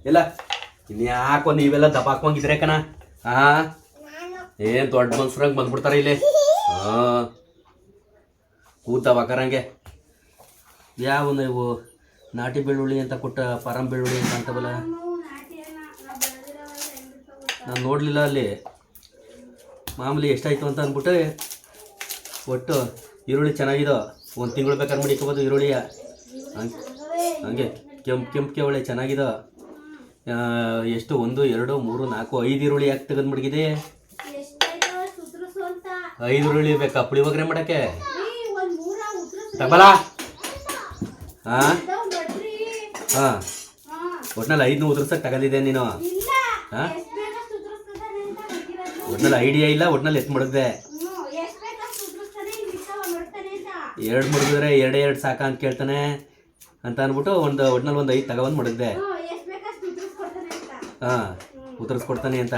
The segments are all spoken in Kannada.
ಇಲ್ಲ ಇನ್ಯಾಕೋ ನೀವೆಲ್ಲ ದಪ್ಪ ಹಾಕೊಂಗಿದ್ರೆ ಕಣ. ಹಾಂ ಏನು ದೊಡ್ಡ ಮನ್ಸ್ರಂಗೆ ಬಂದ್ಬಿಡ್ತಾರೆ ಇಲ್ಲಿ. ಹಾಂ ಕೂತಾವ ಕರಂಗೆ. ಯಾವ ನೀವು ನಾಟಿ ಬೆಳ್ಳುಳ್ಳಿ ಅಂತ ಕೊಟ್ಟ ಫಾರಂ ಬೆಳ್ಳುಳ್ಳಿ ಅಂತ ಅಂತವಲ್ಲ, ನಾನು ನೋಡಲಿಲ್ಲ ಅಲ್ಲಿ. ಮಾಮೂಲಿ ಎಷ್ಟಾಯಿತು ಅಂತ ಅಂದ್ಬಿಟ್ಟು ಒಟ್ಟು ಈರುಳ್ಳಿ ಚೆನ್ನಾಗಿದೋ, ಒಂದು ತಿಂಗಳು ಬೇಕಾದ್ರೆ ಮಡಿಕೋಬೋದು ಈರುಳ್ಳಿಯ. ಹಂಗೆ ಕೆಂಪು ಒಳ್ಳೆ ಚೆನ್ನಾಗಿದೋ. ಎಷ್ಟು 1 2 3 4 5 ಈರುಳ್ಳಿ ಯಾಕೆ ತೆಗೆದು ಮಡಗಿದೆ? 5 ಈರುಳ್ಳಿ ಬೇಕಾ ಪುಳಿಯೋಗರೆ ಮಾಡೋಕ್ಕೆ? ತಗೊಳ. ಹಾಂ ಹಾಂ ಒಟ್ನಲ್ಲಿ 5 ಉದುರ್ಸಕ್ಕೆ ತಗೊಂಡಿದ್ದೆ ನೀನು. ಹಾಂ ಒಟ್ನಲ್ಲಿ ಐಡಿಯಾ ಇಲ್ಲ, ಒಟ್ನಲ್ಲಿ ಎತ್ತು ಮಡಗ್ದೆ. 2 ಮಡಗಿದ್ರೆ 2 ಸಾಕ ಅಂತ ಕೇಳ್ತಾನೆ ಅಂತ ಅಂದ್ಬಿಟ್ಟು ಒಟ್ನಲ್ಲಿ ಒಂದು 5 ತಗೊಂಡು ಮಡಗ್ದೆ. ಹಾಂ ಉತ್ತರಿಸ್ಕೊಡ್ತಾನೆ ಅಂತ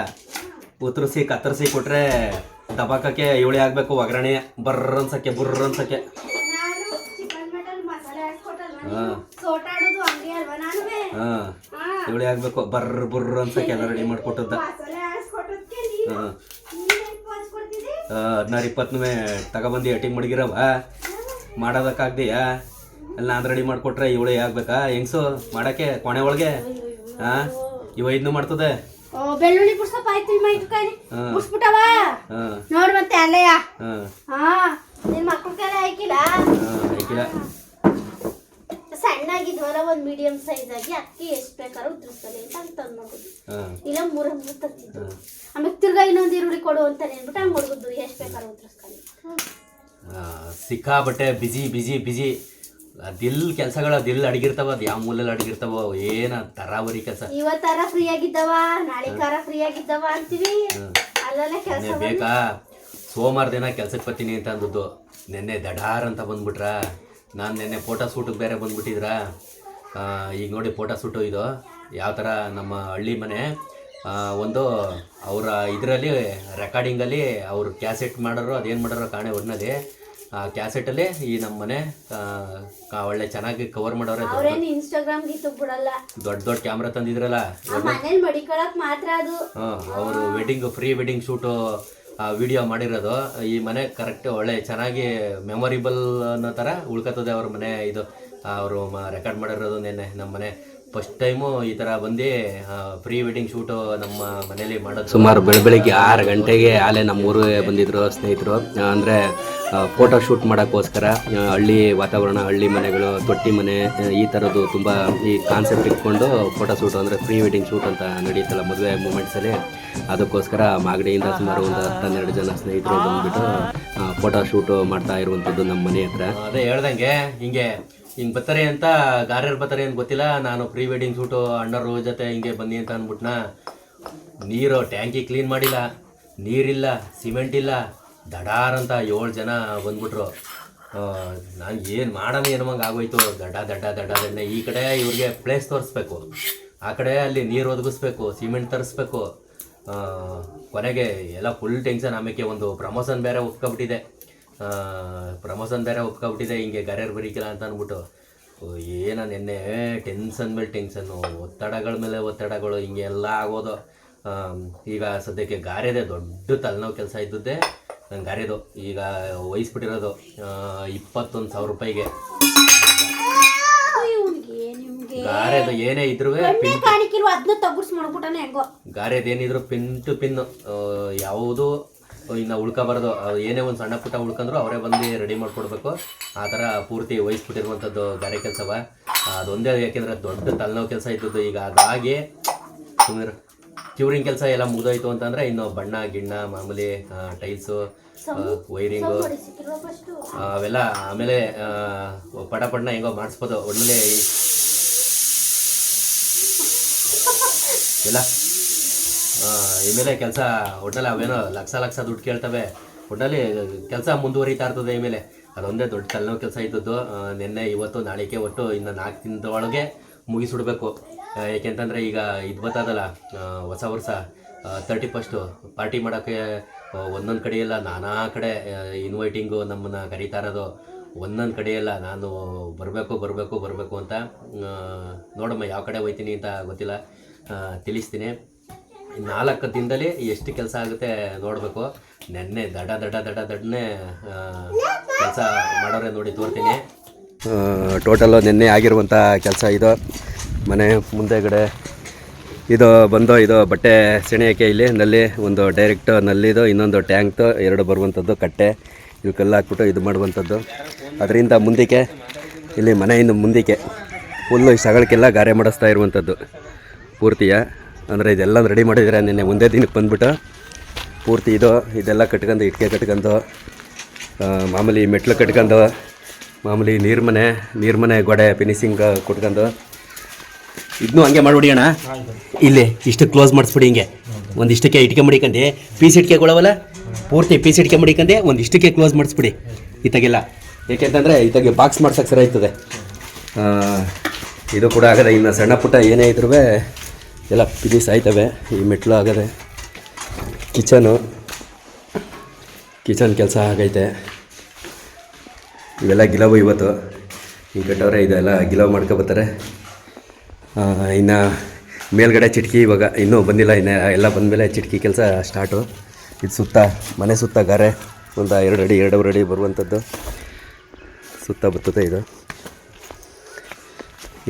ಉತ್ತರಿಸಿ ಕತ್ತರಿಸಿ ಕೊಟ್ಟರೆ ದಬಾಕಕ್ಕೆ ಇವಳಿ ಆಗಬೇಕು ಒಗ್ಗರಣೆ ಬರ್ರ ಅನ್ಸಕ್ಕೆ ಬುರ್ರ ಅನ್ಸಕ್ಕೆ. ಹಾಂ ಹಾಂ ಇವಳಿ ಆಗಬೇಕು ಬರ್ರ ಬುರ್ರ ಅನ್ಸಕ್ಕೆ ಎಲ್ಲ ರೆಡಿ ಮಾಡಿಕೊಟ್ಟದ್ದ. ಹಾಂ 16-20 ತಗೊಬಂದು ಎಟಿಂಗ್ ಮಡಗಿರವ ಮಾಡೋದಕ್ಕಾಗ್ದೆಯಾ? ಎಲ್ಲ ನಾನು ರೆಡಿ ಮಾಡಿಕೊಟ್ರೆ ಇವಳೆ ಆಗ್ಬೇಕಾ ಹೆಂಗ್ಸು ಮಾಡೋಕ್ಕೆ ಕೊನೆ ಒಳಗೆ? ಹಾಂ ಇವ ಇದನ್ನು ಮಾಡ್ತದೆ. ಬೆಳ್ಳುಳ್ಳಿ ಬುಡ್ಸಪ್ಪ ಆಯ್ತು ಬುಡ್ಸ್ಬಿಟ್ಟವ ನೋಡ್ ಮತ್ತೆ ಅಲ್ಲಯ್ಯ. ನಿನ್ ಮಕ್ಳ ಕೈಲ ಹಾಕಿಲ್ಲ ಸಣ್ಣಾಗಿದ್ವಲ್ಲ ಒಂದ್ ಮೀಡಿಯಂ ಸೈಜ್ ಆಗಿ ಅಕ್ಕಿ ಎಷ್ಟು ಬೇಕಾದ್ರೂ ಉದ್ರಿಸ್ತಾರೆ ಅಂತ ತಂದು ನೋಡುದು. ಇಲ್ಲ 3 ತರ್ತಿದ್ದು. ಆಮೇಲೆ ತಿರ್ಗಾ ಇನ್ನೊಂದು ಈರುಳ್ಳಿ ಕೊಡು ಅಂತ ನೆನ್ಬಿಟ್ಟು ಹಂಗೆ ಹುಡುಗುದು ಎಷ್ಟು ಬೇಕಾದ್ರೂ ಉದ್ರಿಸ್ಕೊಂಡು. ಸಿಕ್ಕಾಬಟ್ಟೆ ಬಿಜಿ ದಿಲ್ ಕೆಲಸಗಳು ದಿಲ್ ಅಡಗಿರ್ತಾವ. ಅದು ಯಾವ ಮೂಲೆಯಲ್ಲಿ ಅಡಗಿರ್ತಾವ ಏನ ತರಾವರಿ ಕೆಲಸ. ಇವತ್ತಾರ ಫ್ರೀ ಆಗಿದ್ದವ ನಾಳಿಕಾರ ಫ್ರೀ ಆಗಿದ್ದವ ಅಂತೀವಿ. ಅಲ್ಲಲ್ಲೇ ಕೆಲಸ ಬೇಕಾ? ಸೋಮವಾರ ದಿನ ಕೆಲ್ಸಕ್ಕೆ ಬರ್ತೀನಿ ಅಂತ ಅಂದದ್ದು ನೆನ್ನೆ ದಡಾರ್ ಅಂತ ಬಂದ್ಬಿಟ್ರ. ನಾನು ನೆನ್ನೆ ಫೋಟೋ ಶೂಟಿಗೆ ಬೇರೆ ಬಂದ್ಬಿಟ್ಟಿದ್ರ. ಈಗ ನೋಡಿ ಫೋಟೋ ಶೂಟು ಇದು ಯಾವ ಥರ ನಮ್ಮ ಹಳ್ಳಿ ಮನೆ. ಒಂದು ಅವರ ಇದರಲ್ಲಿ ರೆಕಾರ್ಡಿಂಗಲ್ಲಿ ಅವರು ಕ್ಯಾಸೆಟ್ ಮಾಡೋರು ಅದೇನು ಮಾಡೋರು ಕಾಣೆ ಒಟ್ಟಿನಲ್ಲಿ ಆ ಕ್ಯಾಸೆಟಲ್ಲಿ ಈ ನಮ್ಮ ಮನೆ ಒಳ್ಳೆ ಚೆನ್ನಾಗಿ ಕವರ್ ಮಾಡೋರೆ. ದೊಡ್ಡ ಕ್ಯಾಮ್ರಾ ತಂದಿದ್ರಲ್ಲ ಮಾತ್ರ ಅದು. ಅವರು ಪ್ರೀ ವೆಡ್ಡಿಂಗ್ ಶೂಟು ವಿಡಿಯೋ ಮಾಡಿರೋದು. ಈ ಮನೆ ಕರೆಕ್ಟ್ ಒಳ್ಳೆ ಚೆನ್ನಾಗಿ ಮೆಮೊರಿಬಲ್ ಅನ್ನೋ ಥರ ಉಳ್ಕತ್ತದೆ ಅವ್ರ ಮನೆ. ಇದು ಅವರು ರೆಕಾರ್ಡ್ ಮಾಡಿರೋದು ನೆನ್ನೆ ನಮ್ಮ ಮನೆ ಫಸ್ಟ್ ಟೈಮು ಈ ಥರ ಬಂದು ಪ್ರೀ ವೆಡ್ಡಿಂಗ್ ಶೂಟು ನಮ್ಮ ಮನೇಲಿ ಮಾಡೋದು. ಸುಮಾರು ಬೆಳಗ್ಗೆ 6 ಗಂಟೆಗೆ ಆಲೇ ನಮ್ಮೂರಿಗೆ ಬಂದಿದ್ದರು ಸ್ನೇಹಿತರು. ಅಂದರೆ ಫೋಟೋ ಶೂಟ್ ಮಾಡೋಕ್ಕೋಸ್ಕರ ಹಳ್ಳಿ ವಾತಾವರಣ, ಹಳ್ಳಿ ಮನೆಗಳು, ತೊಟ್ಟಿ ಮನೆ ಈ ಥರದ್ದು ತುಂಬ ಈ ಕಾನ್ಸೆಪ್ಟ್ ಇಟ್ಕೊಂಡು ಫೋಟೋ ಶೂಟ್ ಅಂದರೆ ಪ್ರೀ ವೆಡ್ಡಿಂಗ್ ಶೂಟ್ ಅಂತ ನಡೆಯುತ್ತಲ್ಲ ಮದುವೆ ಮೂಮೆಂಟ್ಸಲ್ಲಿ. ಅದಕ್ಕೋಸ್ಕರ ಮಾಗಡಿಯಿಂದ ಸುಮಾರು ಒಂದು 10-12 ಜನ ಸ್ನೇಹಿತರು ಬಂದುಬಿಟ್ಟು ಫೋಟೋ ಶೂಟು ಮಾಡ್ತಾ ಇರುವಂಥದ್ದು ನಮ್ಮ ಮನೆ ಹತ್ರ. ಅದೇ ಹೇಳ್ದಂಗೆ ಹಿಂಗೆ ಬರ್ತಾರೆ ಅಂತ ಗಾರ್ಯರು ಬರ್ತಾರೆ ಅಂತ ಗೊತ್ತಿಲ್ಲ. ನಾನು ಪ್ರೀ ವೆಡ್ಡಿಂಗ್ ಶೂಟು ಅಣ್ಣರು ಜೊತೆ ಹಿಂಗೆ ಬನ್ನಿ ಅಂತ ಅಂದ್ಬಿಟ್ನ. ನೀರು ಟ್ಯಾಂಕಿ ಕ್ಲೀನ್ ಮಾಡಿಲ್ಲ, ನೀರಿಲ್ಲ, ಸಿಮೆಂಟ್ ಇಲ್ಲ, ದಡಾರ್ ಅಂತ 7 ಜನ ಬಂದ್ಬಿಟ್ರು. ನಾನು ಏನು ಮಾಡೋಣ ಏನೋಂಗೆ ಆಗೋಯ್ತು. ದಡ್ಡ ಈ ಕಡೆ ಇವ್ರಿಗೆ ಪ್ಲೇಸ್ ತೋರಿಸ್ಬೇಕು, ಆ ಕಡೆ ಅಲ್ಲಿ ನೀರು ಒದಗಿಸ್ಬೇಕು, ಸಿಮೆಂಟ್ ತರಿಸ್ಬೇಕು. ಕೊನೆಗೆ ಎಲ್ಲ ಫುಲ್ ಟೆನ್ಷನ್. ಆಮೇಲೆ ಒಂದು ಪ್ರಮೋಷನ್ ಬೇರೆ ಒಪ್ಕೊಬಿಟ್ಟಿದೆ. ಹಿಂಗೆ ಗರ್ಯರು ಬರೀಕಿಲ್ಲ ಅಂತ ಅಂದ್ಬಿಟ್ಟು ಏನೋ ನೆನ್ನೆ ಟೆನ್ಷನ್ ಮೇಲೆ ಟೆನ್ಷನ್ನು, ಒತ್ತಡಗಳ ಮೇಲೆ ಒತ್ತಡಗಳು ಹಿಂಗೆಲ್ಲ ಆಗೋದು. ಈಗ ಸದ್ಯಕ್ಕೆ ಗಾರೆದೆ ದೊಡ್ಡ ತಲೆನೋವು ಕೆಲಸ ಇದ್ದದ್ದೇ ನಂಗೆ ಗಾರೆದು. ಈಗ ವಹಿಸ್ಬಿಟ್ಟಿರೋದು 21,000 ರೂಪಾಯಿಗೆ ಗಾರೆದು. ಏನೇ ಇದ್ರು ಗಾರೆದು ಏನಿದ್ರು ಪಿನ್ ಟು ಪಿನ್ ಯಾವುದು ಇನ್ನು ಉಳ್ಕೊಬಾರ್ದು. ಏನೇ ಒಂದು ಸಣ್ಣ ಪುಟ್ಟ ಉಳ್ಕೊಂಡ್ರು ಅವರೇ ಬಂದು ರೆಡಿ ಮಾಡಿಕೊಡ್ಬೇಕು. ಆ ಥರ ಪೂರ್ತಿ ವಹಿಸ್ಬಿಟ್ಟಿರುವಂಥದ್ದು ಗಾರೆ ಕೆಲಸವ. ಅದೊಂದೇ ಯಾಕೆಂದರೆ ದೊಡ್ಡ ತಲೆನೋವು ಕೆಲಸ ಇದ್ದದ್ದು. ಈಗ ಅದಾಗಿ ಸುಮ್ಮನೆ ಕ್ಯೂರಿಂಗ್ ಕೆಲಸ ಎಲ್ಲ ಮುಗಿದೋಯ್ತು ಅಂತಂದರೆ ಇನ್ನು ಬಣ್ಣ ಗಿಣ್ಣ ಮಾಮೂಲಿ ಟೈಲ್ಸು ವೈರಿಂಗು ಅವೆಲ್ಲ ಆಮೇಲೆ ಪಡಪಣ್ಣ ಹೆಂಗೋ ಮಾಡಿಸ್ಬೋದು. ಒಳ್ಳೆ ಎಲ್ಲ ಇಮೇಲೆ ಕೆಲಸ ಒಟ್ಟಲ್ಲಿ ಅವೇನೋ ಲಕ್ಷ ದುಡ್ಡು ಕೇಳ್ತವೆ. ಒಟ್ಟಲ್ಲಿ ಕೆಲಸ ಮುಂದುವರಿತಾ ಇರ್ತದೆ. ಇಮೇಲೆ ಅದೊಂದೇ ದೊಡ್ಡ ತಲೆನೋವು ಕೆಲಸ ಇದ್ದದ್ದು. ನಿನ್ನೆ ಇವತ್ತು ನಾಳೆಗೆ ಒಟ್ಟು ಇನ್ನು 4 ದಿನದ ಒಳಗೆ ಮುಗಿಸ್ಬಿಡ್ಬೇಕು. ಏಕೆಂತಂದರೆ ಈಗ ಇದು ಬರ್ತದಲ್ಲ ಹೊಸ ವರ್ಷ 31 ಪಾರ್ಟಿ ಮಾಡೋಕ್ಕೆ ಒಂದೊಂದು ಕಡೆಯೆಲ್ಲ ನಾನಾ ಕಡೆ ಇನ್ವೈಟಿಂಗು ನಮ್ಮನ್ನು ಕರೀತಾ ಇರೋದು. ಒಂದೊಂದು ಕಡೆಯೆಲ್ಲ ನಾನು ಬರಬೇಕು ಅಂತ ನೋಡಮ್ಮ ಯಾವ ಕಡೆ ಹೋಗ್ತೀನಿ ಅಂತ ಗೊತ್ತಿಲ್ಲ. ತಿಳಿಸ್ತೀನಿ. 4 ದಿನದಲ್ಲಿ ಎಷ್ಟು ಕೆಲಸ ಆಗುತ್ತೆ ನೋಡಬೇಕು. ನೆನ್ನೆ ದಡನೆ ಕೆಲಸ ಮಾಡೋರೆ ನೋಡಿ ತೋರ್ತೀನಿ. ಟೋಟಲ್ಲು ನೆನ್ನೆ ಆಗಿರುವಂಥ ಕೆಲಸ ಇದು. ಮನೆ ಮುಂದೆಗಡೆ ಇದು ಬಂದು ಇದು ಬಟ್ಟೆ ಸೆಳೆಯೋಕ್ಕೆ ಇಲ್ಲಿ ನಲ್ಲಿ ಒಂದು ಡೈರೆಕ್ಟ್ ನಲ್ಲಿದು, ಇನ್ನೊಂದು ಟ್ಯಾಂಕ್ದು 2 ಬರುವಂಥದ್ದು ಕಟ್ಟೆ ಇವಕ್ಕೆಲ್ಲ ಹಾಕ್ಬಿಟ್ಟು ಇದು ಮಾಡುವಂಥದ್ದು. ಅದರಿಂದ ಮುಂದಕ್ಕೆ ಇಲ್ಲಿ ಮನೆಯಿಂದ ಮುಂದಕ್ಕೆ ಫುಲ್ಲು ಸಗಳಕ್ಕೆಲ್ಲ ಗಾರೆ ಮಾಡಿಸ್ತಾ ಇರುವಂಥದ್ದು ಪೂರ್ತಿಯ. ಅಂದರೆ ಇದೆಲ್ಲ ರೆಡಿ ಮಾಡಿದರೆ ನಿನ್ನೆ ಒಂದೇ ದಿನಕ್ಕೆ ಬಂದ್ಬಿಟ್ಟು ಪೂರ್ತಿ ಇದೆಲ್ಲ ಕಟ್ಕೊಂಡು ಇಟ್ಟಿಗೆ ಕಟ್ಕೊಂಡು ಮಾಮೂಲಿ ಮೆಟ್ಲು ಕಟ್ಕೊಂಡು ಮಾಮೂಲಿ ನೀರ್ಮನೆ ಗೋಡೆ ಫಿನಿಶಿಂಗ್ ಕೊಟ್ಕೊಂಡು ಇದನ್ನೂ ಹಂಗೆ ಮಾಡಿಬಿಡಿ ಅಣ್ಣ. ಇಲ್ಲಿ ಇಷ್ಟು ಕ್ಲೋಸ್ ಮಾಡಿಸ್ಬಿಡಿ. ಹಿಂಗೆ ಒಂದಿಷ್ಟಕ್ಕೆ ಇಟ್ಕೆ ಮಡಿಕಂಡು ಪೀಸ್ ಇಟ್ಕೆ ಕೊಡವಲ್ಲ ಪೂರ್ತಿ ಪೀಸ್ ಇಟ್ಕೆ ಮಡಿಕಂಡು ಒಂದಿಷ್ಟಕ್ಕೆ ಕ್ಲೋಸ್ ಮಾಡಿಸ್ಬಿಡಿ ಇತ್ತಾಗೆಲ್ಲ. ಏಕೆಂತಂದರೆ ಇತ್ತಾಗೆ ಬಾಕ್ಸ್ ಮಾಡ್ಸೋಕ್ಕೆ ಸರಿ ಆಯ್ತದೆ. ಇದು ಕೂಡ ಆಗದೆ. ಇನ್ನು ಸಣ್ಣ ಪುಟ್ಟ ಏನೇ ಇದ್ರೂ ಎಲ್ಲ ಫಿನಿಶ್ ಆಯ್ತವೆ. ಈ ಮೆಟ್ಲು ಆಗದೆ. ಕಿಚನ್ ಕೆಲಸ ಆಗೈತೆ. ಇವೆಲ್ಲ ಗಿಲವು ಇವತ್ತು ಈ ಕಟ್ಟವ್ರೆ ಇದೆಲ್ಲ ಗಿಲವು ಮಾಡ್ಕೊಬತ್ತಾರೆ. ಇನ್ನು ಮೇಲ್ಗಡೆ ಚಿಟ್ಕಿ ಇವಾಗ ಇನ್ನೂ ಬಂದಿಲ್ಲ. ಇನ್ನು ಎಲ್ಲ ಬಂದಮೇಲೆ ಚಿಟ್ಕಿ ಕೆಲಸ ಸ್ಟಾರ್ಟು. ಇದು ಸುತ್ತ ಮನೆ ಸುತ್ತ ಗಾರೆ ಒಂದು 2 ಅಡಿ 2 ಅಡಿ ಬರುವಂಥದ್ದು ಸುತ್ತ ಬರ್ತದೆ. ಇದು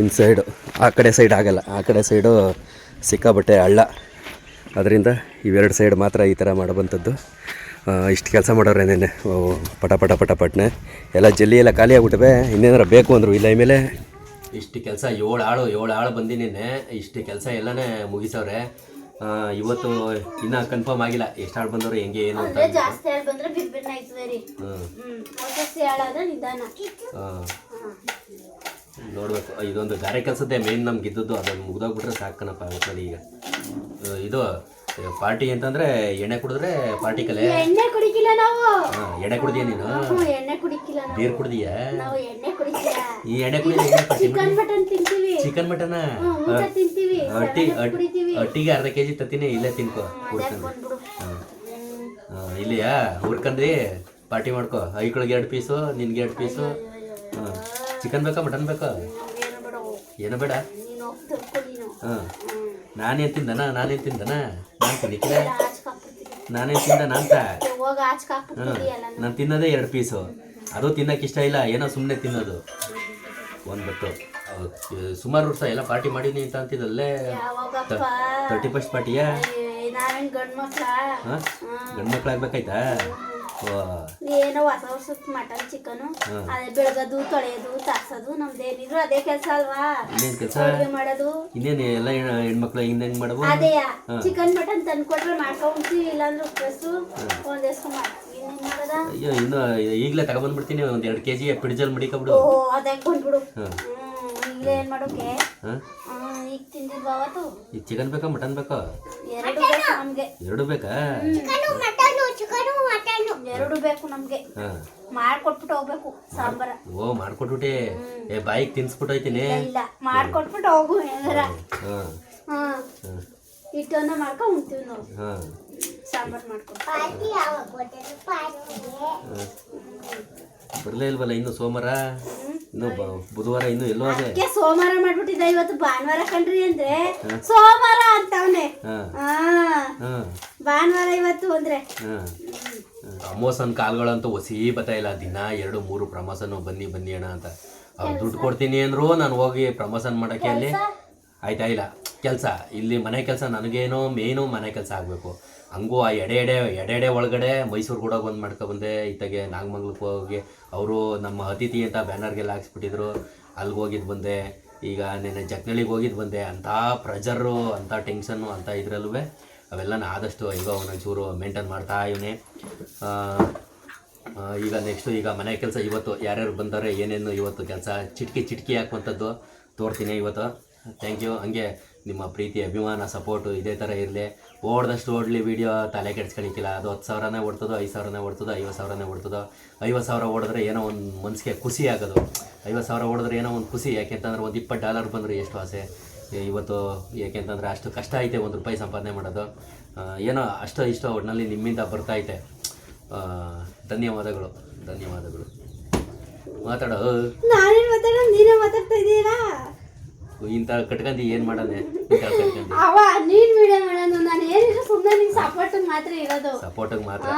ಇನ್ಸೈಡು ಆ ಕಡೆ ಸೈಡ್ ಆಗಲ್ಲ. ಆ ಕಡೆ ಸೈಡು ಸಿಕ್ಕಾಬಟ್ಟೆ ಹಳ್ಳ. ಅದರಿಂದ ಇವೆರಡು ಸೈಡ್ ಮಾತ್ರ ಈ ಥರ ಮಾಡೋವಂಥದ್ದು. ಇಷ್ಟು ಕೆಲಸ ಮಾಡೋರೆ ನೆನ್ನೆ ಪಟಪಟನೆ ಎಲ್ಲ ಜಲ್ಲಿ ಎಲ್ಲ ಖಾಲಿ ಆಗ್ಬಿಟ್ಟವೆ. ಇನ್ನೇನಾರ ಬೇಕು ಅಂದರು. ಇಲ್ಲ ಮೇಲೆ ಇಷ್ಟು ಕೆಲಸ 7 ಆಳು ಬಂದಿನೇನೆ. ಇಷ್ಟು ಕೆಲಸ ಎಲ್ಲನೇ ಮುಗಿಸವ್ರೆ. ಇವತ್ತು ಇನ್ನೂ ಕನ್ಫರ್ಮ್ ಆಗಿಲ್ಲ ಎಷ್ಟು ಆಳು ಬಂದವರು ಹೆಂಗೆ ಏನು ಅಂತ. ಜಾಸ್ತಿ ಆಳು ಬಂದ್ರೆ ಬಿರ್ಬಿರ್ನ ಆಯ್ತದೆ ರೀ. ನೋಡ್ಬೇಕು. ಇದೊಂದು ಗಾರೆ ಕೆಲಸದ್ದೇ ಮೇನ್ ನಮ್ಗೆ ಇದ್ದದ್ದು. ಅದನ್ನು ಮುಗ್ದೋಗ್ಬಿಟ್ರೆ ಸಾಕನಪ್ಪ ಒಟ್ಟಲ್ಲಿ. ಈಗ ಇದು ಪಾರ್ಟಿ ಅಂತಂದ್ರೆ ಎಣ್ಣೆ ಕುಡಿದ್ರೆ ಪಾರ್ಟಿ ಕಲೆ. ಎಣ್ಣೆ ಕುಡಿಕಿಲ್ಲ ನಾವು. ಎಣ್ಣೆ ಕುಡ್ದಿಯ ನೀನು? ಎಣ್ಣೆ ಕುಡಿಕಿಲ್ಲ. ಬೀರ್ ಕುಡ್ದಿಯ? ನಾವು ಎಣ್ಣೆ ಕುಡಿಕಿಲ್ಲ. ಈ ಎಣ್ಣೆ ಕುಡಿದ್ರೆ ಚಿಕನ್ ಮಟನ್ ತಿಂತೀವಿ. ಚಿಕನ್ ಮಟನ್ ತಿಂತೀವಿ. ಅಟ್ಟಿಗೆ ಅರ್ಧ ಕೆಜಿ ತತ್ತೀನಿ. ಇಲ್ಲೇ ತಿನ್ಕೋ ಹುಡ್ಕೊಂಡು. ಇಲ್ಲಿಯಾ ಹುಡ್ಕಂದ್ರಿ ಪಾರ್ಟಿ ಮಾಡ್ಕೋ. ಐಕ್ಳಿಗೆ 2 ಪೀಸು, ನಿನ್ಗೆ 2 ಪೀಸು. ಚಿಕನ್ ಬೇಕಾ ಮಟನ್ ಬೇಕಾ? ಏನು ಬೇಡ. ನಾನೇನು ತಿಂದನ ನಾನು ತಿನ್ನಿಕ್ಕಿಲ್ಲ. ನಾನೇನು ತಿಂದ ನಾನು ತಿನ್ನೋದೇ 2 ಪೀಸು. ಅದು ತಿನ್ನಕ್ಕೆ ಇಷ್ಟ ಇಲ್ಲ. ಏನೋ ಸುಮ್ಮನೆ ತಿನ್ನೋದು. ಒಂದು ಬತ್ತು ಸುಮಾರು ವರ್ಷ ಎಲ್ಲ ಪಾರ್ಟಿ ಮಾಡೀನಿ ಅಂತ ಅಂತಿದ್ದಲ್ಲೇ. 31st ಪಾರ್ಟಿಯಾ? ಗಂಡು ಮಕ್ಳಾಗ್ಬೇಕಾಯ್ತಾ? ಏನೋ ಹೊಸ ವರ್ಷದ ಮಟನ್ ಚಿಕನು ಅದೇ ಬೆಳಗದು ತೊಳೆಯೋದು ತಾರ್ಸೋದು ನಮ್ದೇನಿದ್ರು ಅದೇ ಕೆಲಸ ಅಲ್ವಾ. ಇನ್ನೇನ್ ಕೆಲಸ ಮಾಡೋದು. ಇನ್ನೇನು ಎಲ್ಲ ಹೆಣ್ಮಕ್ಳು ಹಿಂಗ್ ಮಾಡವು. ಅದೇ ಚಿಕನ್ ಮಟನ್ ತಂದ್ಕೊಟ್ರೆ ಮಾಡ್ಕೊಂಡ್ಬಿಡ್ತೀವಿ. ಇಲ್ಲಾಂದ್ರೆ ಉಪ್ಪು ಒಂದೇಸ್ಕೊಂಡ್ ಮಾಡ್ತೀವಿ. ಇನ್ನೇನ್ ಮಾಡೋದ? ಅಯ್ಯೋ ಇನ್ನು ಈಗಲೇ ತಗೊಂಡ್ಬಂದ್ಬಿಡ್ತೀನಿ. ಒಂದು 2 kg ಫ್ರಿಡ್ಜಲ್ಲಿ ಮಡಿಕೊಬಿಡು. ಅದೇ ಬಂದ್ಬಿಡು. ಈಗಲೇ ಏನ್ ಮಾಡೋಕೆ? ಈಗ ತಿಂದಿದ್ವಾ ಅವತ್ತು? ಈಗ ಚಿಕನ್ ಬೇಕಾ ಮಟನ್ ಬೇಕಾ? 2 ಬೇಕು ನಮ್ಗೆ. 2 ಬೇಕಾ? 2 ಬೇಕು ನಮ್ಗೆ. ಮಾಡ್ಕೊಟ್ಬಿಟ್ಟು ಹೋಗ್ಬೇಕು ಸಾಂಬಾರ. ಓ ಮಾಡ್ಕೊಟ್ಬಿಟ್ಟೆ. ಬಾಯಿಗೆ ತಿನ್ಸ್ಬಿಟ್ಟು ಹೋಯ್ತೀನಿ. ಇಲ್ಲ ಮಾಡ್ಕೊಟ್ಬಿಟ್ಟು ಹೋಗು. ಹೆಂಗಾರ ಹಿಟ್ಟನ್ನ ಮಾಡ್ಕೊಂಡು ಉಣ್ತೀವಿ ನಾವು. ಸಾಂಬಾರ್ ಮಾಡ್ಕೊಂಡು ಬರ್ಲೇ ಇಲ್ವಲ್ಲ ಇನ್ನು ಸೋಮವಾರ. ಇನ್ನು ಬುಧವಾರ ಇನ್ನು ಎಲ್ಲೋ ಅದೇ. ಸೋಮವಾರ ಮಾಡ್ಬಿಟ್ಟಿದ್ದ. ಇವತ್ತು ಭಾನುವಾರ ಕಣ್ರಿ ಅಂದ್ರೆ ಸೋಮವಾರ ಅಂತವನೆ. ಭಾನುವಾರ ಇವತ್ತು ಅಂದ್ರೆ. ಪ್ರಮೋಷನ್ ಕಾಲ್ಗಳಂತೂ ಹೊಸಿ ಬತ್ತಾ ಇಲ್ಲ. ದಿನ 2-3 ಪ್ರಮೋಷನ್ ಬನ್ನಿ ಅಣ್ಣ ಅಂತ. ಅವ್ರು ದುಡ್ಡು ಕೊಡ್ತೀನಿ ಅಂದ್ರು ನಾನು ಹೋಗಿ ಪ್ರಮೋಷನ್ ಮಾಡೋಕ್ಕೆ ಅಲ್ಲಿ ಆಯ್ತಾ ಇಲ್ಲ ಕೆಲಸ. ಇಲ್ಲಿ ಮನೆ ಕೆಲಸ ನನಗೇನೋ ಮೇನು ಮನೆ ಕೆಲಸ ಆಗಬೇಕು. ಹಂಗೂ ಆ ಎಡೆ ಒಳಗಡೆ ಮೈಸೂರು ಕೂಡ ಬಂದು ಮಾಡ್ಕೊಬಂದೆ. ಇತ್ತಾಗೆ ನಾಗಮಂಗ್ಲಕ್ಕೆ ಹೋಗಿ ಅವರು ನಮ್ಮ ಅತಿಥಿ ಅಂತ ಬ್ಯಾನರ್ಗೆಲ್ಲ ಹಾಕ್ಸ್ಬಿಟ್ಟಿದ್ರು. ಅಲ್ಲಿಗೆ ಹೋಗಿದ್ದು ಬಂದೆ. ಈಗ ನೆನ್ನೆ ಜಕ್ನಳ್ಳಿಗೆ ಹೋಗಿದ್ದು ಬಂದೆ. ಅಂಥ ಪ್ರೆಜರು, ಅಂಥ ಟೆನ್ಷನ್ನು, ಅಂಥ ಇದರಲ್ಲೂ ಅವೆಲ್ಲ ಆದಷ್ಟು ಹೆಂಗೋ ಒಂಚೂರು ಮೇಂಟೈನ್ ಮಾಡ್ತಾ ಇವನೇ. ಈಗ ನೆಕ್ಸ್ಟು ಈಗ ಮನೆ ಕೆಲಸ ಇವತ್ತು ಯಾರ್ಯಾರು ಬಂದರೆ ಏನೇನು ಇವತ್ತು ಕೆಲಸ ಚಿಟ್ಕಿ ಹಾಕುವಂಥದ್ದು ತೋರ್ತೀನಿ ಇವತ್ತು. Thank you. ಹಂಗೆ ನಿಮ್ಮ ಪ್ರೀತಿ ಅಭಿಮಾನ ಸಪೋರ್ಟು ಇದೇ ಥರ ಇರಲಿ. ಓಡ್ದಷ್ಟು ಓಡಲಿ. ವೀಡಿಯೋ ತಲೆ ಕೆಡ್ಸ್ಕೊಳಿಕ್ಕಿಲ್ಲ. ಅದು 10,000ನೇ ಓಡ್ತದೋ 5,000ನೇ ಓಡ್ತದೋ 50,000ನೇ ಓಡ್ತದೋ. 50,000 ಓಡಿದ್ರೆ ಏನೋ ಒಂದು ಮನಸ್ಸಿಗೆ ಖುಷಿ ಆಗೋದು. 50,000 ಓಡಿದ್ರೆ ಏನೋ ಒಂದು ಖುಷಿ. ಯಾಕೆಂತಂದ್ರೆ ಒಂದು $20 ಬಂದರೆ ಎಷ್ಟು ಆಸೆ ಇವತ್ತು. ಯಾಕೆಂತಂದರೆ ಅಷ್ಟು ಕಷ್ಟ ಐತೆ ₹1 ಸಂಪಾದನೆ ಮಾಡೋದು. ಏನೋ ಇಷ್ಟ ಒಟ್ಟಿನಲ್ಲಿ ನಿಮ್ಮಿಂದ ಬರ್ತಾಯಿದೆ. ಧನ್ಯವಾದಗಳು. ಮಾತಾಡೋ. ನಾನೇನು ಮಾತಾಡೋ? ನೀನೇ ಮಾತಾಡ್ತಾ ಇದ್ದೀರಾ? ಇಂಥ ಕಟ್ಕೊಂಡು ಏನು ಮಾಡೋಣ ಇಂಥ ಕಟ್ಕೊಂಡು ಅವ ನೀನ್ ವಿಡಿಯೋ ಮಾಡೋದು ನಾನು ಏನಿದ್ರು ಸುಮ್ಮನೆ ನಿಂಗೆ ಸಪೋರ್ಟ್ ಮಾತ್ರ ಇರೋದು ಸಪೋರ್ಟಿಗೆ ಮಾತ್ರ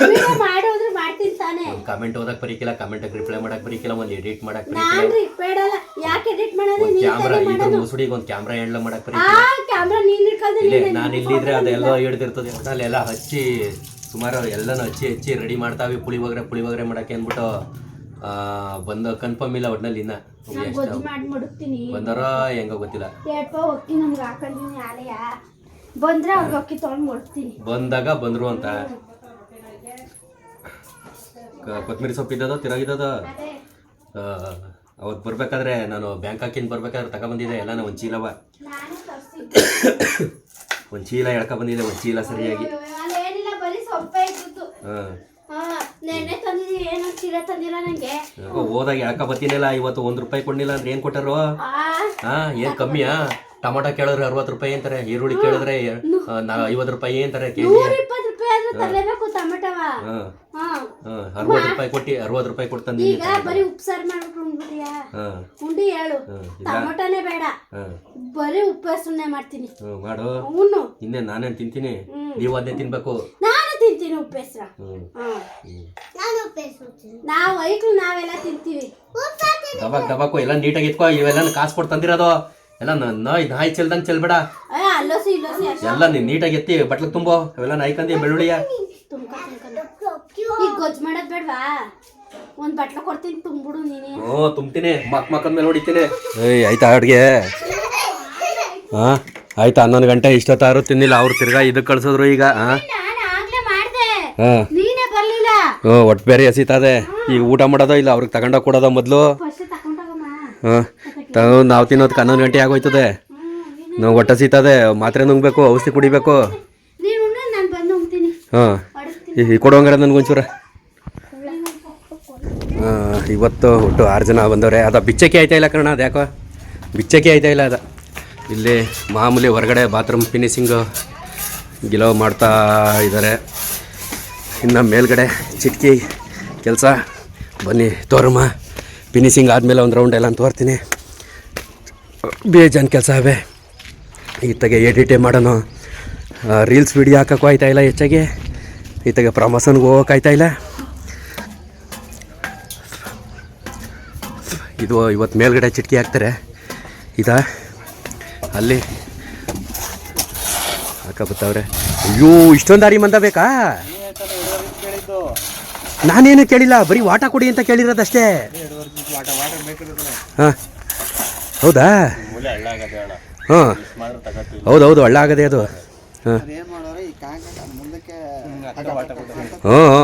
ವಿಡಿಯೋ ಮಾಡೋದ್ರೆ ಮಾಡ್ತೀನಿ ತಾನೇ ಕಮೆಂಟ್ ಓದಕ್ ಬರೀಕಿಲ್ಲ ಕಮೆಂಟ್ ರಿಪ್ಲೈ ಮಾಡಕ್ ಬರೀಕಿಲ್ಲ ಒಂದು ಎಡಿಟ್ ಮಾಡಕ್ ನಾನು ಬೇಡಲ್ಲ ಯಾಕೆ ಎಡಿಟ್ ಮಾಡೋದು ನೀನ್ ಕ್ಯಾಮ್ರಾ ಇದ್ರ ಮುಸುಡಿಗೆ ಒಂದು ಕ್ಯಾಮ್ರಾ ಹ್ಯಾಂಡಲ್ ಮಾಡಕ್ ಆ ಬರೀಕಿಲ್ಲ ಕ್ಯಾಮ್ರಾ ನೀನ್ ಹಿಡ್ಕೊಂಡು ಇಲ್ಲೇ ನಾನು ಇಲ್ಲಿದ್ರೆ ಅದೆಲ್ಲ ಹಿಡ್ದಿರ್ತದೆ ಅಲ್ಲೆಲ್ಲ ಹಚ್ಚಿ ಸುಮಾರು ಎಲ್ಲನೂ ಹಚ್ಚಿ ರೆಡಿ ಮಾಡ್ತಾವೆ ಪುಳಿಯೋಗರೆ ಮಾಡಕ್ಕೆ ಅಂದ್ಬಿಟ್ಟು ಬಂದ ಕನ್ಫರ್ಮ್ ಇಲ್ಲ ಒಟ್ನಲ್ಲಿ ಇನ್ನ ಗೊಜ್ಜು ಮಾಡಿ ಮುಡುಕ್ತೀನಿ ಬಂದಾರೋ ಹೆಂಗೋ ಗೊತ್ತಿಲ್ಲ ಏಟ್ಪ ಒಕ್ಕಿ ನಮ್ಗೆ ಹಾಕೊಂಡಿನಿ ಆಲೆಯ ಬಂದ್ರೆ ಅವ್ರಿಗೆ ಅಕ್ಕಿ ತೊಗೊಂಡು ಮುಡುಕ್ತೀನಿ ಬಂದಾಗ ಬಂದ್ರು ಅಂತ ಕೊತ್ತಂಬರಿ ಸೊಪ್ಪು ಇದ್ದದ ತಿರಾಗಿದ್ದದ ಅವತ್ತು ಬರ್ಬೇಕಾದ್ರೆ ನಾನು ಬ್ಯಾಂಕ್ ಹಾಕಿನ ಬರ್ಬೇಕಾದ್ರೆ ತಗೊಬಂದಿದ್ದೆ ಎಲ್ಲ ಒಂದು ಚೀಲವ ನಾನು ತರಿಸಿದ್ದೆ ಒಂದು ಚೀಲ ಎಳ್ಕೊಬಂದಿದ್ದೆ ಒಂದು ಚೀಲ ಸರಿಯಾಗಿ ಅಲ್ಲೇನಿಲ್ಲ ಬರೀ ಸೊಪ್ಪೆ ಇದ್ದು ಹಾಂ ನೆನ್ನೆ ತಂದಿದ್ದೀನಿ ಏನೋ ಚೀಲ ತಂದಿಲ್ಲ ನಂಗೆ ಹೋದಾಗ ಎಳ್ಕೊಬತ್ತೀನಿಲ್ಲ ಇವತ್ತು ₹1 ಕೊಡ್ಲಿಲ್ಲ ಅಂದ್ರೆ ಏನು ಕೊಟ್ಟರು ಆ ಏನು ಕಮ್ಮಿಯಾ ಟೊಮೊಟೊ ಕೇಳಿದ್ರೆ ₹60 ಅಂತಾರೆ ಈರುಳ್ಳಿ ಕೇಳಿದ್ರೆ ₹50 ಅಂತಾರೆ ಕೆಜಿ ₹120 ಆದ್ರೂ ತರಲೇಬೇಕು ಟೊಮೆಟೊವ ಹಾಂ ಹಾ ಹಾಂ ₹60 ಕೊಟ್ಟು ತಂದಿದ್ದೀನಿ ಈಗ ಬರೀ ಉಪ್ಸಾರು ಮಾಡ್ಬಿಟ್ಟು ಉಂಡ್ಬಿಟ್ಟಿಯಾ ಹಾಂ ಉಂಡಿ ಹೇಳು ಇಲ್ಲ. ಟೊಮೆಟೊನೇ ಬೇಡ ಹಾಂ ಬರೀ ಉಪ್ಪು ಸುಮ್ಮನೆ ಮಾಡ್ತೀನಿ ಮಾಡು ಅವನು ಇನ್ನೇ ನಾನೇನು ತಿಂತೀನಿ ನೀವು ಅದೇ ತಿನ್ಬೇಕು ನಾನು ತಿಂತೀನಿ ಉಪ್ಪು ಹೆಸ್ರ ಹ್ಞೂ ನಾವು ಐಕ್ಳು ನಾವೆಲ್ಲ ತಿಂತೀವಿ ದಬಾಕು ಎಲ್ಲ ನೀಟಾಗಿ ಇಟ್ಕೋ ಇವೆಲ್ಲ ಕಾಸು ಕೊಟ್ಟು ತಂದಿರೋದು ಎಲ್ಲ ನಾಯಿ ಚೆಲ್ದಂಗೆ ಚೆಲ್ಬೇಡ ಅಲ್ಲೋಸಿ ಇಲ್ಲೋಸಿ ಅಷ್ಟೇ ಎಲ್ಲ ನೀನು ನೀಟಾಗಿ ಎತ್ತಿ ಬಟ್ಲಿಗೆ ತುಂಬೋ ಅವೆಲ್ಲ ನಾಯ್ಕಂದಿ ಬೆಳ್ಳುಳ್ಳಿಯ ಈಗ ಗೊಜ್ಜು ಮಾಡೋದ್ ಬೇಡ್ವಾ ಒಂದ್ ಬಟ್ಲ ಕೊಡ್ತೀನಿ ತುಂಬಿಡು ನೀನೇ ಹ್ಞೂ ತುಂಬ್ತೀನಿ ಮಕ್ಕದ ಮೇಲೆ ಹೊಡಿತೀನಿ ಏಯ್ ಆಯ್ತಾ ಅಡುಗೆ ಹಾಂ ಆಯ್ತಾ 11 ಗಂಟೆ ಇಷ್ಟೊತ್ತಾರು ತಿನ್ನಿಲ್ಲ ಅವ್ರು ತಿರ್ಗಾ ಇದಕ್ಕೆ ಕಳ್ಸಿದ್ರು ಈಗ ಹಾಂ ನಾನು ಆಗ್ಲೇ ಮಾಡ್ದೆ ಹಾಂ ನೀನೇ ಬರ್ಲಿಲ್ಲ ಹ್ಞೂ ಒಟ್ಟು ಬೇರೆ ಹಸಿತದೆ ಈಗ ಊಟ ಮಾಡೋದೋ ಇಲ್ಲ ಅವ್ರಿಗೆ ತಗೊಂಡೋಗಿ ಕೊಡೋದ ಮೊದಲು ಫಸ್ಟ್ ತಕೊಂಡೋಗಮ್ಮ ಹಾಂ ನಾವು ತಿನ್ನೋದಕ್ಕೆ 11 ಗಂಟೆ ಆಗೋಯ್ತದೆ ನಾವು ಹೊಟ್ಟೆ ಹಸಿತದೆ ಮಾತ್ರೆ ನುಂಗ್ಬೇಕು ಔಷಧಿ ಕುಡಿಬೇಕು ನೀನು ನಾನು ಬಂದು ಉಣ್ತೀನಿ ಹಾಂ ಅಡುಗ್ತೀನಿ ಈ ಕೊಡುವಂಗಾರ ನನಗೊಂಚೂರ ಇವತ್ತು ಒಟ್ಟು 6 ಜನ ಬಂದವ್ರೆ ಅದ ಬಿಚ್ಚಕ್ಕೆ ಆಯ್ತಾ ಇಲ್ಲ ಕಣ ಅದು ಯಾಕೋ ಬಿಚ್ಚಕ್ಕೆ ಆಯ್ತಾ ಇಲ್ಲ ಅದ ಇಲ್ಲಿ ಮಾಮೂಲಿ ಹೊರಗಡೆ ಬಾತ್ರೂಮ್ ಫಿನಿಶಿಂಗು ಗಿಲೋ ಮಾಡ್ತಾ ಇದ್ದಾರೆ ಇನ್ನು ಮೇಲ್ಗಡೆ ಚಿಟ್ಕಿ ಕೆಲಸ ಬನ್ನಿ ತೋರಮ್ಮ ಫಿನಿಶಿಂಗ್ ಆದಮೇಲೆ ಒಂದು ರೌಂಡ್ ಎಲ್ಲ ತೋರ್ತೀನಿ ಬೇಜಾನ್ ಕೆಲಸ ಅವೆ ಈತಗೆ ಎಡಿಟೇ ಮಾಡೋಣ ರೀಲ್ಸ್ ವಿಡಿಯೋ ಹಾಕೋಕ್ಕೂ ಆಯ್ತಾ ಇಲ್ಲ ಹೆಚ್ಚಾಗಿ ಈತಗೆ ಪ್ರಮೋಷನ್ಗೆ ಹೋಗೋಕ್ಕಾಯ್ತಾ ಇಲ್ಲ ಇದು ಇವತ್ತು ಮೇಲ್ಗಡೆ ಚಿಟ್ಕಿ ಹಾಕ್ತಾರೆ ಇದಾ ಅಲ್ಲಿ ಹಾಕಬತ್ತವ್ರೆ ಅಯ್ಯೋ ಇಷ್ಟೊಂದು ದಾರಿ ಮಂದ ಬೇಕಾ ನಾನೇನು ಕೇಳಿಲ್ಲ ಬರೀ ವಾಟ ಕೊಡಿ ಅಂತ ಕೇಳಿರೋದಷ್ಟೇ ಹಾಂ ಹೌದಾ ಹಾಂ ಹೌದೌದು ಹಳ್ಳ ಆಗದೆ ಅದು ಹಾಂ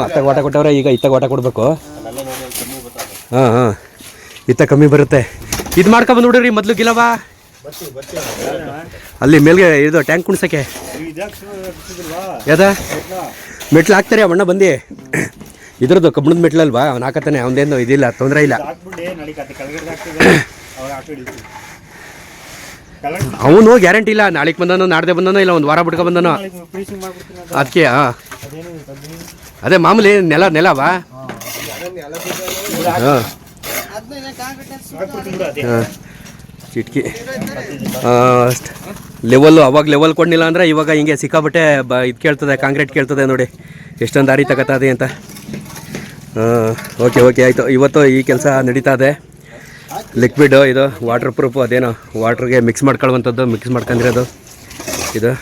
ಅತ್ತಾಗ ವಾಟ ಕೊಟ್ಟವ್ರೆ ಈಗ ಇತ್ತಾಗ ವಾಟ ಕೊಡಬೇಕು ಹಾಂ ಹಾಂ ಇತ್ತ ಕಮ್ಮಿ ಬರುತ್ತೆ ಇದು ಮಾಡ್ಕೊಬಂದು ನೋಡ್ರಿ ಮೊದಲು ಗಿಲವಾ ಅಲ್ಲಿ ಮೇಲ್ಗೆ ಇದು ಟ್ಯಾಂಕ್ ಕುಣ್ಸಕ್ಕೆ ಯಾವ್ದ ಮೆಟ್ಲು ಹಾಕ್ತಾರೆ ಅವಣ್ಣ ಬಂದು ಇದ್ರದ್ದು ಕಬ್ಬಣದ ಮೆಟ್ಲಲ್ವಾ ಅವ್ನು ಹಾಕತ್ತಾನೆ ಅವನದೇನು ಇದಿಲ್ಲ ತೊಂದರೆ ಇಲ್ಲ ಅವನು ಗ್ಯಾರಂಟಿ ಇಲ್ಲ ನಾಳೆಗೆ ಬಂದನೋ ನಾಡ್ದೆ ಬಂದನೋ ಇಲ್ಲ ಒಂದು ವಾರ ಬಿಟ್ಕೊ ಬಂದನೋ ಅದಕ್ಕೆ ಹಾಂ ಅದೇ ಮಾಮೂಲಿ ನೆಲವಾ ಹಾಂ ಚಿಟ್ಕಿ ಲೆವೆಲ್ಲು ಅವಾಗ ಲೆವೆಲ್ ಕೊಡಲಿಲ್ಲ ಅಂದರೆ ಇವಾಗ ಹಿಂಗೆ ಸಿಕ್ಕಾಬಟ್ಟೆ ಇದು ಕೇಳ್ತದೆ ಕಾಂಕ್ರೀಟ್ ಕೇಳ್ತದೆ ನೋಡಿ ಎಷ್ಟೊಂದು ದಾರಿ ತಗೋತದೆ ಅಂತ ಓಕೆ ಆಯಿತು ಇವತ್ತು ಈ ಕೆಲಸ ನಡೀತಾ ಇದೆ ಲಿಕ್ವಿಡ್ ಇದು ವಾಟರ್ ಪ್ರೂಫು ಅದೇನೋ ವಾಟ್ರಿಗೆ ಮಿಕ್ಸ್ ಮಾಡ್ಕೊಳ್ಳುವಂಥದ್ದು ಮಿಕ್ಸ್ ಮಾಡ್ಕೊಂಡಿರೋದು ಇದು